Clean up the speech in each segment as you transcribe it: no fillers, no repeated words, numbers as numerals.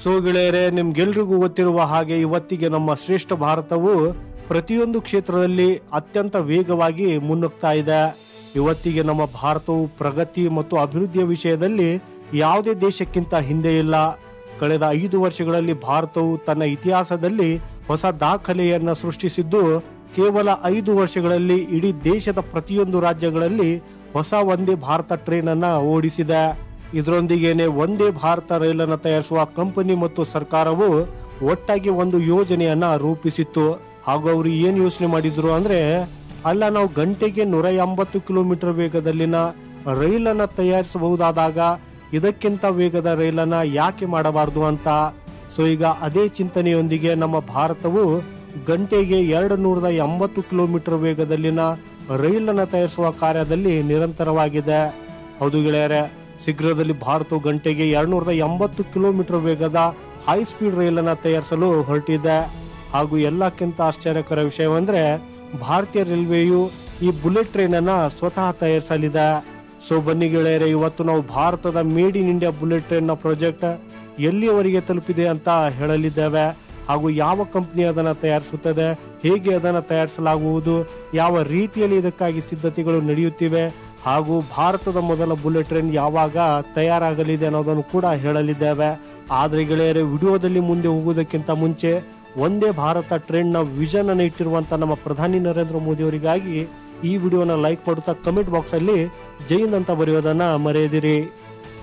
So ಗೆಳೆಯರೆ, ನಿಮ್ಗೆಲ್ರಿಗೂ ಗೊತ್ತಿರುವ ಹಾಗೆ ಇವತ್ತಿಗೆ ನಮ್ಮ ಶ್ರೇಷ್ಠ ಭಾರತವು ಪ್ರತಿಯೊಂದು ಕ್ಷೇತ್ರದಲ್ಲಿ ಅತ್ಯಂತ ವೇಗವಾಗಿ ಮುನ್ನುಗ್ತಾ ಇದೆ. ಇವತ್ತಿಗೆ ನಮ್ಮ ಭಾರತವು ಪ್ರಗತಿ ಮತ್ತು ಅಭಿವೃದ್ಧಿಯ ವಿಷಯದಲ್ಲಿ ಯಾವುದೇ ದೇಶಕ್ಕಿಂತ ಹಿಂದೆ ಇಲ್ಲ. ಕಳೆದ 5 ವರ್ಷಗಳಲ್ಲಿ ಭಾರತವು ತನ್ನ ಇತಿಹಾಸದಲ್ಲಿ ಹೊಸ ದಾಖಲೆಯನ್ನ ಸೃಷ್ಟಿಸಿದ್ದು, ಕೇವಲ 5 ವರ್ಷಗಳಲ್ಲಿ ಇಡೀ ದೇಶದ ಪ್ರತಿಯೊಂದು ರಾಜ್ಯಗಳಲ್ಲಿ ಹೊಸ ವಂದೇ ಭಾರತ ಟ್ರೈನ್ ಅನ್ನ ಓಡಿಸಿದೆ. ಇದರೊಂದಿಗೇನೆ ವಂದೇ ಭಾರತ ರೈಲನ್ನು ತಯಾರಿಸುವ ಕಂಪನಿ ಮತ್ತು ಸರ್ಕಾರವು ಒಟ್ಟಾಗಿ ಒಂದು ಯೋಜನೆಯನ್ನ ರೂಪಿಸಿತ್ತು. ಹಾಗೂ ಅವರು ಏನ್ ಯೋಚನೆ ಮಾಡಿದ್ರು ಅಂದ್ರೆ, ಅಲ್ಲ, ನಾವು ಗಂಟೆಗೆ 180 ಕಿಲೋಮೀಟರ್ ವೇಗದಲ್ಲಿನ ರೈಲನ್ನ ತಯಾರಿಸಬಹುದಾದಾಗ ಇದಕ್ಕಿಂತ ವೇಗದ ರೈಲನ್ನ ಯಾಕೆ ಮಾಡಬಾರದು ಅಂತ. ಸೊ ಈಗ ಅದೇ ಚಿಂತನೆಯೊಂದಿಗೆ ನಮ್ಮ ಭಾರತವು ಗಂಟೆಗೆ 280 ಕಿಲೋಮೀಟರ್ ವೇಗದಲ್ಲಿನ ರೈಲನ್ನ ತಯಾರಿಸುವ ಕಾರ್ಯದಲ್ಲಿ ನಿರಂತರವಾಗಿದೆ. ಹೌದು ಗೆಳೆಯರೆ, ಶೀಘ್ರದಲ್ಲಿ ಭಾರತವು ಗಂಟೆಗೆ 280 ಕಿಲೋಮೀಟರ್ ವೇಗದ ಹೈ ಸ್ಪೀಡ್ ರೈಲನ್ನ ತಯಾರಿಸಲು ಹೊರಟಿದೆ. ಹಾಗೂ ಎಲ್ಲಕ್ಕಿಂತ ಆಶ್ಚರ್ಯಕರ ವಿಷಯವೆಂದ್ರೆ, ಭಾರತೀಯ ರೈಲ್ವೆಯು ಈ ಬುಲೆಟ್ ಟ್ರೈನ್ ಅನ್ನ ಸ್ವತಃ ತಯಾರಿಸಲಿದೆ. ಸೊ ಬನ್ನಿ ಗೆಳೆಯರೆ, ಇವತ್ತು ನಾವು ಭಾರತದ made in India bullet train ನ ಪ್ರಾಜೆಕ್ಟ್ ಎಲ್ಲಿಯವರೆಗೆ ತಲುಪಿದೆ ಅಂತ ಹೇಳಲಿದ್ದೇವೆ. ಹಾಗೂ ಯಾವ ಕಂಪನಿ ಅದನ್ನ ತಯಾರಿಸುತ್ತದೆ, ಹೇಗೆ ಅದನ್ನ ತಯಾರಿಸಲಾಗುವುದು, ಯಾವ ರೀತಿಯಲ್ಲಿ ಇದಕ್ಕಾಗಿ ಸಿದ್ಧತೆಗಳು ನಡೆಯುತ್ತಿವೆ, ಹಾಗೂ ಭಾರತದ ಮೊದಲ ಬುಲೆಟ್ ಟ್ರೈನ್ ಯಾವಾಗ ತಯಾರಾಗಲಿದೆ ಅನ್ನೋದನ್ನು ಕೂಡ ಹೇಳಲಿದ್ದೇವೆ. ಆದ್ರೆ ಗೆಳೆಯರೆ, ವಿಡಿಯೋದಲ್ಲಿ ಮುಂದೆ ಹೋಗುವುದಕ್ಕಿಂತ ಮುಂಚೆ ವಂದೇ ಭಾರತ ಟ್ರೈನ್ ನ ವಿಷನ್ ಅನ್ನು ಇಟ್ಟಿರುವಂತ ನಮ್ಮ ಪ್ರಧಾನಿ ನರೇಂದ್ರ ಮೋದಿ ಅವರಿಗಾಗಿ ಈ ವಿಡಿಯೋನ ಲೈಕ್ ಮಾಡುತ್ತಾ ಕಮೆಂಟ್ ಬಾಕ್ಸ್ ಅಲ್ಲಿ ಜೈ ಹಿಂದ್ ಅಂತ ಬರೆಯೋದನ್ನ ಮರೆಯದಿರಿ.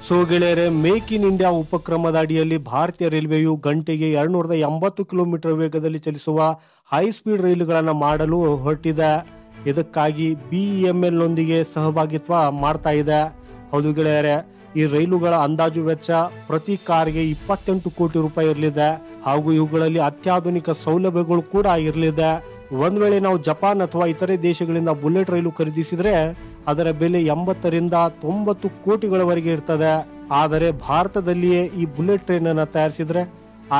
ಸೊ ಗೆಳೆಯರೆ, ಮೇಕ್ ಇನ್ ಇಂಡಿಯಾ ಉಪಕ್ರಮದ ಅಡಿಯಲ್ಲಿ ಭಾರತೀಯ ರೈಲ್ವೆಯು ಗಂಟೆಗೆ 280 ಕಿಲೋಮೀಟರ್ ವೇಗದಲ್ಲಿ ಚಲಿಸುವ ಹೈ ಸ್ಪೀಡ್ ರೈಲುಗಳನ್ನ ಮಾಡಲು ಹೊರಟಿದೆ. ಇದಕ್ಕಾಗಿ BEML ನೊಂದಿಗೆ ಸಹಭಾಗಿತ್ವ ಮಾಡ್ತಾ ಇದೆ. ಹೌದು ಗೆಳೆಯರೆ, ಈ ರೈಲುಗಳ ಅಂದಾಜು ವೆಚ್ಚ ಪ್ರತಿ ಕಾರ್ಗೆ 28 ಕೋಟಿ ರೂಪಾಯಿ ಇರಲಿದೆ. ಹಾಗೂ ಇವುಗಳಲ್ಲಿ ಅತ್ಯಾಧುನಿಕ ಸೌಲಭ್ಯಗಳು ಕೂಡ ಇರಲಿದೆ. ಒಂದ್ ವೇಳೆ ನಾವು ಜಪಾನ್ ಅಥವಾ ಇತರೆ ದೇಶಗಳಿಂದ ಬುಲೆಟ್ ರೈಲು ಖರೀದಿಸಿದ್ರೆ ಅದರ ಬೆಲೆ 80 ರಿಂದ 90 ಕೋಟಿಗಳವರೆಗೆ ಇರ್ತದೆ. ಆದರೆ ಭಾರತದಲ್ಲಿಯೇ ಈ ಬುಲೆಟ್ ಟ್ರೈನ್ ಅನ್ನ ತಯಾರಿಸಿದ್ರೆ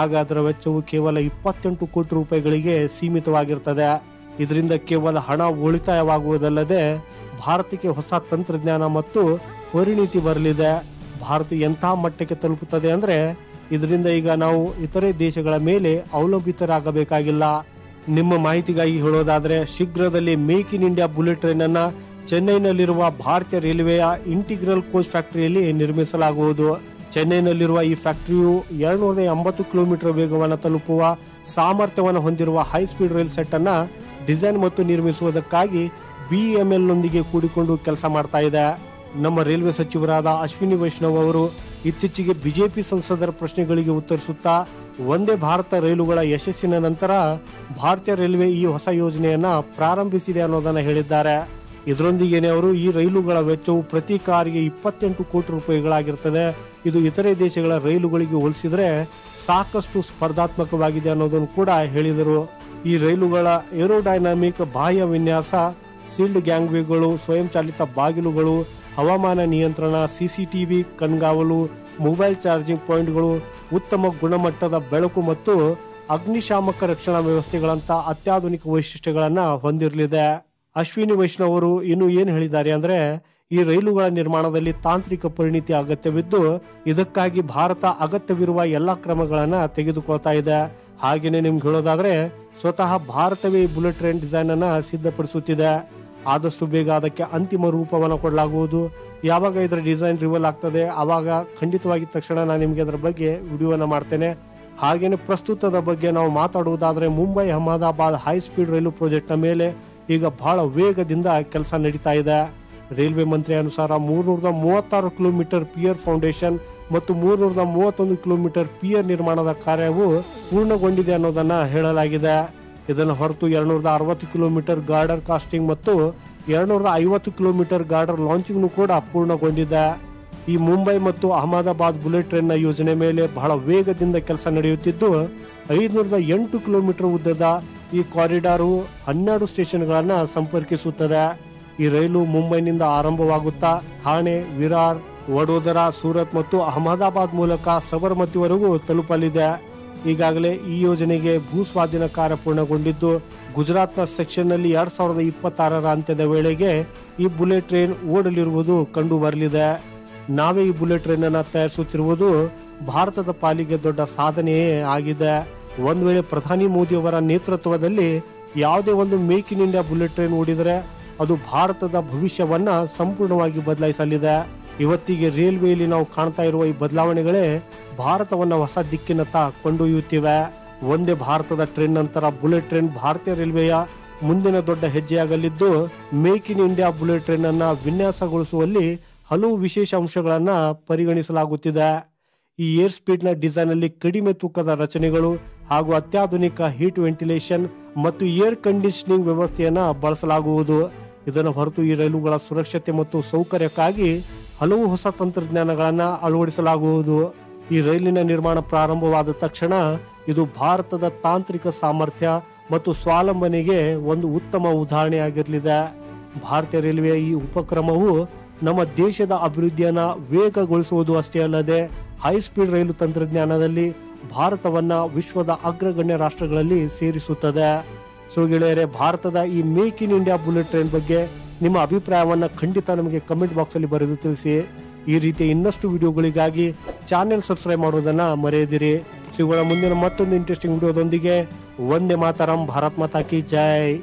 ಆಗ ಅದರ ವೆಚ್ಚವು ಕೇವಲ 28 ಕೋಟಿ ರೂಪಾಯಿಗಳಿಗೆ ಸೀಮಿತವಾಗಿರ್ತದೆ. ಇದರಿಂದ ಕೇವಲ ಹಣ ಉಳಿತಾಯವಾಗುವುದಲ್ಲದೆ ಭಾರತಕ್ಕೆ ಹೊಸ ತಂತ್ರಜ್ಞಾನ ಮತ್ತು ಪರಿಣಿತಿ ಬರಲಿದೆ. ಭಾರತ ಎಂಥ ಮಟ್ಟಕ್ಕೆ ತಲುಪುತ್ತದೆ ಅಂದ್ರೆ, ಇದರಿಂದ ಈಗ ನಾವು ಇತರೆ ದೇಶಗಳ ಮೇಲೆ ಅವಲಂಬಿತರಾಗಬೇಕಾಗಿಲ್ಲ. ನಿಮ್ಮ ಮಾಹಿತಿಗಾಗಿ ಹೇಳೋದಾದ್ರೆ, ಶೀಘ್ರದಲ್ಲಿ make in India bullet train ಅನ್ನ ಚೆನ್ನೈನಲ್ಲಿರುವ ಭಾರತೀಯ ರೈಲ್ವೆಯ ಇಂಟಿಗ್ರಲ್ ಕೋಚ್ ಫ್ಯಾಕ್ಟರಿಯಲ್ಲಿ ನಿರ್ಮಿಸಲಾಗುವುದು. ಚೆನ್ನೈನಲ್ಲಿರುವ ಈ ಫ್ಯಾಕ್ಟರಿಯು 280 ಕಿಲೋಮೀಟರ್ ವೇಗವನ್ನು ತಲುಪುವ ಸಾಮರ್ಥ್ಯವನ್ನು ಹೊಂದಿರುವ ಹೈ ಸ್ಪೀಡ್ ರೈಲ್ ಸೆಟ್ ಅನ್ನ ಡಿಸೈನ್ ಮತ್ತು ನಿರ್ಮಿಸುವುದಕ್ಕಾಗಿ BEML ನೊಂದಿಗೆ ಕೂಡಿಕೊಂಡು ಕೆಲಸ ಮಾಡ್ತಾ ಇದೆ. ನಮ್ಮ ರೈಲ್ವೆ ಸಚಿವರಾದ ಅಶ್ವಿನಿ ವೈಷ್ಣವ್ ಅವರು ಇತ್ತೀಚೆಗೆ ಬಿಜೆಪಿ ಸಂಸದರ ಪ್ರಶ್ನೆಗಳಿಗೆ ಉತ್ತರಿಸುತ್ತಾ, ವಂದೇ ಭಾರತ ರೈಲುಗಳ ಯಶಸ್ಸಿನ ನಂತರ ಭಾರತೀಯ ರೈಲ್ವೆ ಈ ಹೊಸ ಯೋಜನೆಯನ್ನ ಪ್ರಾರಂಭಿಸಿದೆ ಅನ್ನೋದನ್ನ ಹೇಳಿದ್ದಾರೆ. ಇದರೊಂದಿಗೇನೆ ಅವರು ಈ ರೈಲುಗಳ ವೆಚ್ಚವು ಪ್ರತಿ ಕಾರಿಗೆ 28 ಕೋಟಿ ರೂಪಾಯಿಗಳಾಗಿರ್ತದೆ. ಇದು ಇತರೆ ದೇಶಗಳ ರೈಲುಗಳಿಗೆ ಹೋಲಿಸಿದ್ರೆ ಸಾಕಷ್ಟು ಸ್ಪರ್ಧಾತ್ಮಕವಾಗಿದೆ ಅನ್ನೋದನ್ನು ಕೂಡ ಹೇಳಿದರು. ಈ ರೈಲುಗಳ ಏರೋಡೈನಾಮಿಕ್ ಬಾಹ್ಯ ವಿನ್ಯಾಸ, ಸೀಲ್ಡ್ ಗ್ಯಾಂಗ್ವೇಗಳು, ಸ್ವಯಂ ಚಾಲಿತ ಬಾಗಿಲುಗಳು, ಹವಾಮಾನ ನಿಯಂತ್ರಣ, CCTV ಕಣ್ಗಾವಲು, ಮೊಬೈಲ್ ಚಾರ್ಜಿಂಗ್ ಪಾಯಿಂಟ್ಗಳು, ಉತ್ತಮ ಗುಣಮಟ್ಟದ ಬೆಳಕು ಮತ್ತು ಅಗ್ನಿಶಾಮಕ ರಕ್ಷಣಾ ವ್ಯವಸ್ಥೆಗಳಂತ ಅತ್ಯಾಧುನಿಕ ವೈಶಿಷ್ಟ್ಯಗಳನ್ನ ಹೊಂದಿರಲಿದೆ. ಅಶ್ವಿನಿ ವೈಷ್ಣವ್ ಅವರು ಇನ್ನು ಏನು ಹೇಳಿದ್ದಾರೆ ಅಂದ್ರೆ, ಈ ರೈಲುಗಳ ನಿರ್ಮಾಣದಲ್ಲಿ ತಾಂತ್ರಿಕ ಪರಿಣಿತಿ ಅಗತ್ಯವಿದ್ದು ಇದಕ್ಕಾಗಿ ಭಾರತ ಅಗತ್ಯವಿರುವ ಎಲ್ಲಾ ಕ್ರಮಗಳನ್ನ ತೆಗೆದುಕೊಳ್ತಾ ಇದೆ. ಹಾಗೇನೆ ನಿಮ್ಗೆ ಹೇಳೋದಾದ್ರೆ, ಸ್ವತಃ ಭಾರತವೇ ಈ ಬುಲೆಟ್ ಟ್ರೈನ್ ಡಿಸೈನ್ ಅನ್ನ ಸಿದ್ಧಪಡಿಸುತ್ತಿದೆ. ಆದಷ್ಟು ಬೇಗ ಅದಕ್ಕೆ ಅಂತಿಮ ರೂಪವನ್ನು ಕೊಡಲಾಗುವುದು. ಯಾವಾಗ ಇದರ ಡಿಸೈನ್ ರಿವೀಲ್ ಆಗ್ತದೆ ಆವಾಗ ಖಂಡಿತವಾಗಿ ತಕ್ಷಣ ನಾನು ನಿಮ್ಗೆ ಅದರ ಬಗ್ಗೆ ವಿಡಿಯೋನ ಮಾಡ್ತೇನೆ. ಹಾಗೇನೆ ಪ್ರಸ್ತುತದ ಬಗ್ಗೆ ನಾವು ಮಾತಾಡುವುದಾದ್ರೆ, ಮುಂಬೈ ಅಹಮದಾಬಾದ್ ಹೈ ಸ್ಪೀಡ್ ರೈಲು ಪ್ರಾಜೆಕ್ಟ್ ನ ಮೇಲೆ ಈಗ ಬಹಳ ವೇಗದಿಂದ ಕೆಲಸ ನಡೀತಾ ಇದೆ. ರೈಲ್ವೆ ಮಂತ್ರಿ ಅನುಸಾರ 336 ಕಿಲೋಮೀಟರ್ ಪಿಯರ್ ಫೌಂಡೇಶನ್ ಮತ್ತು 331 ಕಿಲೋಮೀಟರ್ ಪಿಯರ್ ನಿರ್ಮಾಣದ ಕಾರ್ಯವು ಪೂರ್ಣಗೊಂಡಿದೆ ಅನ್ನೋದನ್ನ ಹೇಳಲಾಗಿದೆ. ಇದನ್ನು ಹೊರತು 260 ಕಿಲೋಮೀಟರ್ ಗಾರ್ಡರ್ ಕಾಸ್ಟಿಂಗ್ ಮತ್ತು 250 ಕಿಲೋಮೀಟರ್ ಗಾರ್ಡರ್ ಲಾಂಚಿಂಗ್ ಕೂಡ ಪೂರ್ಣಗೊಂಡಿದೆ. ಈ ಮುಂಬೈ ಮತ್ತು ಅಹಮದಾಬಾದ್ ಬುಲೆಟ್ ಟ್ರೈನ್ ನ ಯೋಜನೆ ಮೇಲೆ ಬಹಳ ವೇಗದಿಂದ ಕೆಲಸ ನಡೆಯುತ್ತಿದ್ದು, 508 ಕಿಲೋಮೀಟರ್ ಉದ್ದದ ಈ ಕಾರಿಡಾರು 12 ಸ್ಟೇಷನ್ಗಳನ್ನ ಸಂಪರ್ಕಿಸುತ್ತದೆ. ಈ ರೈಲು ಮುಂಬೈನಿಂದ ಆರಂಭವಾಗುತ್ತಾ ಥಾಣೆ, ವಿರಾರ್, ವಡೋದರಾ, ಸೂರತ್ ಮತ್ತು ಅಹಮದಾಬಾದ್ ಮೂಲಕ ಸಬರ್ಮತಿವರೆಗೂ ತಲುಪಲಿದೆ. ಈಗಾಗಲೇ ಈ ಯೋಜನೆಗೆ ಭೂಸ್ವಾಧೀನ ಕಾರ್ಯ ಪೂರ್ಣಗೊಂಡಿದ್ದು, ಗುಜರಾತ್ನ ಸೆಕ್ಷನ್ ನಲ್ಲಿ 2026ರ ಅಂತ್ಯದ ವೇಳೆಗೆ ಈ ಬುಲೆಟ್ ಟ್ರೈನ್ ಓಡಲಿರುವುದು ಕಂಡು ಬರಲಿದೆ. ನಾವೇ ಈ ಬುಲೆಟ್ ಟ್ರೈನ್ ಅನ್ನ ತಯಾರಿಸುತ್ತಿರುವುದು ಭಾರತದ ಪಾಲಿಗೆ ದೊಡ್ಡ ಸಾಧನೆಯೇ ಆಗಿದೆ. ಒಂದ್ ವೇಳೆ ಪ್ರಧಾನಿ ಮೋದಿ ಅವರ ನೇತೃತ್ವದಲ್ಲಿ ಯಾವುದೇ ಒಂದು make in India bullet train ಓಡಿದರೆ ಅದು ಭಾರತದ ಭವಿಷ್ಯವನ್ನ ಸಂಪೂರ್ಣವಾಗಿ ಬದಲಾಯಿಸಲಿದೆ. ಇವತ್ತಿಗೆ ರೈಲ್ವೆಯಲ್ಲಿ ನಾವು ಕಾಣ್ತಾ ಇರುವ ಈ ಬದಲಾವಣೆಗಳೇ ಭಾರತವನ್ನ ಹೊಸ ದಿಕ್ಕಿನತ್ತ ಕೊಂಡೊಯ್ಯುತ್ತಿವೆ. ಒಂದೇ ಭಾರತದ ಟ್ರೈನ್ ನಂತರ ಬುಲೆಟ್ ಟ್ರೈನ್ ಭಾರತೀಯ ರೈಲ್ವೆಯ ಮುಂದಿನ ದೊಡ್ಡ ಹೆಜ್ಜೆಯಾಗಲಿದ್ದು, make in India bullet train ಅನ್ನ ವಿನ್ಯಾಸಗೊಳಿಸುವಲ್ಲಿ ಹಲವು ವಿಶೇಷ ಅಂಶಗಳನ್ನ ಪರಿಗಣಿಸಲಾಗುತ್ತಿದೆ. ಈ ಏರ್ ಸ್ಪೀಡ್ ನ ಡಿಸೈನ್ ಅಲ್ಲಿ ಕಡಿಮೆ ತೂಕದ ರಚನೆಗಳು ಹಾಗೂ ಅತ್ಯಾಧುನಿಕ ಹೀಟ್ ವೆಂಟಿಲೇಷನ್ ಮತ್ತು ಏರ್ ಕಂಡೀಷನಿಂಗ್ ವ್ಯವಸ್ಥೆಯನ್ನ ಬಳಸಲಾಗುವುದು. ಇದನ್ನು ಹೊರತು ಈ ರೈಲುಗಳ ಸುರಕ್ಷತೆ ಮತ್ತು ಸೌಕರ್ಯಕ್ಕಾಗಿ ಹಲವು ಹೊಸ ತಂತ್ರಜ್ಞಾನಗಳನ್ನ ಅಳವಡಿಸಲಾಗುವುದು. ಈ ರೈಲಿನ ನಿರ್ಮಾಣ ಪ್ರಾರಂಭವಾದ ತಕ್ಷಣ ಇದು ಭಾರತದ ತಾಂತ್ರಿಕ ಸಾಮರ್ಥ್ಯ ಮತ್ತು ಸ್ವಾವಲಂಬನೆಗೆ ಒಂದು ಉತ್ತಮ ಉದಾಹರಣೆಯಾಗಿರಲಿದೆ. ಭಾರತೀಯ ರೈಲ್ವೆಯ ಈ ಉಪಕ್ರಮವು ನಮ್ಮ ದೇಶದ ಅಭಿವೃದ್ಧಿಯನ್ನ ವೇಗಗೊಳಿಸುವುದು ಅಷ್ಟೇ ಅಲ್ಲದೆ ಹೈ ಸ್ಪೀಡ್ ರೈಲು ತಂತ್ರಜ್ಞಾನದಲ್ಲಿ ಭಾರತವನ್ನ ವಿಶ್ವದ ಅಗ್ರಗಣ್ಯ ರಾಷ್ಟ್ರಗಳಲ್ಲಿ ಸೇರಿಸುತ್ತದೆ. ಸೊ ಗೆಳೆಯರೆ, ಭಾರತದ ಈ make in India bullet train ಬಗ್ಗೆ ನಿಮ್ಮ ಅಭಿಪ್ರಾಯವನ್ನ ಖಂಡಿತ ನಮಗೆ ಕಮೆಂಟ್ ಬಾಕ್ಸ್ ಅಲ್ಲಿ ಬರೆದು ತಿಳಿಸಿ. ಈ ರೀತಿಯ ಇನ್ನಷ್ಟು ವಿಡಿಯೋಗಳಿಗಾಗಿ ಚಾನೆಲ್ ಸಬ್ಸ್ಕ್ರೈಬ್ ಮಾಡೋದನ್ನ ಮರೆಯದಿರಿ. ಸಿಗೋಣ ಮುಂದಿನ ಮತ್ತೊಂದು ಇಂಟ್ರೆಸ್ಟಿಂಗ್ ವಿಡಿಯೋದೊಂದಿಗೆ. ವಂದೇ ಮಾತರಂ. ಭಾರತ್ ಮಾತಾ ಕಿ ಜೈ.